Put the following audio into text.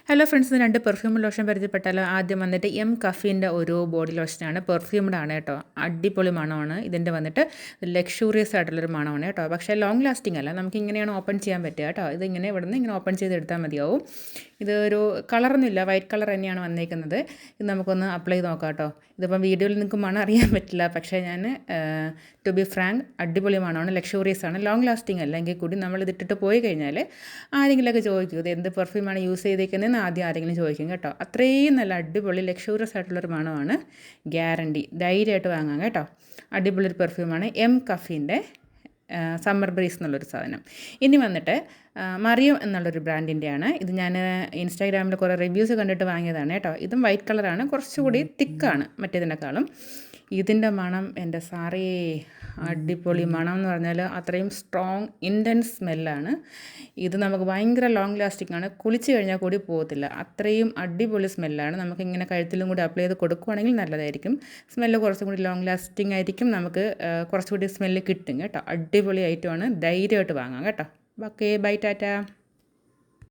Hello friends, ഇന്ന് 2 perfume lotion പരിചയപ്പെട്ടാലോ. ആദ്യം വന്നിട്ട് എം കഫീൻ്റെ ഒരു ബോഡി ലോഷനാണ്. പെർഫ്യൂംഡ് ആണ് കേട്ടോ. അടിപൊളി മണമാണ് ഇതിൻ്റെ. വന്നിട്ട് ലക്ഷൂറിയസ് ആയിട്ടുള്ളൊരു മണമാണ് കേട്ടോ. പക്ഷേ ലോങ് ലാസ്റ്റിംഗ് അല്ല. നമുക്ക് ഇങ്ങനെയാണ് ഓപ്പൺ ചെയ്യാൻ പറ്റുക കേട്ടോ. ഇതിങ്ങനെ ഇവിടുന്ന് ഇങ്ങനെ ഓപ്പൺ ചെയ്ത് എടുത്താൽ മതിയാവും. ഇത് ഒരു കളറൊന്നുമില്ല, വൈറ്റ് കളർ തന്നെയാണ് വന്നേക്കുന്നത്. ഇത് നമുക്കൊന്ന് അപ്ലൈ ചെയ്ത് നോക്കാം കേട്ടോ. ഇതിപ്പം വീഡിയോയിൽ നിങ്ങൾക്ക് മണം അറിയാൻ പറ്റില്ല, പക്ഷേ ഞാൻ ടു ബി ഫ്രാങ്ക് അടിപൊളി മണമാണ്, ലക്ഷൂറിയസ് ആണ്. ലോങ് ലാസ്റ്റിംഗ് അല്ല എങ്കിൽ കൂടി നമ്മൾ ഇതിട്ടിട്ട് പോയി കഴിഞ്ഞാൽ ആരെങ്കിലുമൊക്കെ ചോദിക്കും ഇത് എന്ത് പെർഫ്യൂമാണ് യൂസ് ചെയ്തേക്കുന്നതെന്ന് ആദ്യം ആരെങ്കിലും ചോദിക്കും കേട്ടോ. അത്രയും നല്ല അടിപൊളി ലക്ഷൂറിയസ് ആയിട്ടുള്ളൊരു മണമാണ്. ഗ്യാരണ്ടി, ധൈര്യമായിട്ട് വാങ്ങാം കേട്ടോ. അടിപൊളി ഒരു പെർഫ്യൂമാണ് എം കഫീൻ്റെ സമ്മർ ബ്രീസ് എന്നുള്ളൊരു സാധനം. ഇനി വന്നിട്ട് മറിയം എന്നുള്ളൊരു ബ്രാൻഡിൻ്റെയാണ്. ഇത് ഞാൻ ഇൻസ്റ്റാഗ്രാമിൽ കുറേ റിവ്യൂസ് കണ്ടിട്ട് വാങ്ങിയതാണ് കേട്ടോ. ഇതും വൈറ്റ് കളറാണ്, കുറച്ചുകൂടി തിക്കാണ് മറ്റേതിനേക്കാളും. ഇതിൻ്റെ മണം എൻ്റെ സാറേ അടിപൊളി മണം എന്ന് പറഞ്ഞാൽ അത്രയും സ്ട്രോങ് ഇൻറ്റൻസ് സ്മെല്ലാണ്. ഇത് നമുക്ക് ഭയങ്കര ലോങ് ലാസ്റ്റിംഗ് ആണ്. കുളിച്ച് കഴിഞ്ഞാൽ കൂടി പോകത്തില്ല, അത്രയും അടിപൊളി സ്മെല്ലാണ്. നമുക്കിങ്ങനെ കഴുത്തിലും കൂടി അപ്ലൈ ചെയ്ത് കൊടുക്കുകയാണെങ്കിൽ നല്ലതായിരിക്കും. സ്മെല്ല് കുറച്ചും കൂടി ലോങ് ലാസ്റ്റിംഗ് ആയിരിക്കും, നമുക്ക് കുറച്ചുകൂടി സ്മെല്ല് കിട്ടും കേട്ടോ. അടിപൊളി ഐറ്റമാണ്, ധൈര്യമായിട്ട് വാങ്ങാം കേട്ടോ. Okay, bye, Tata.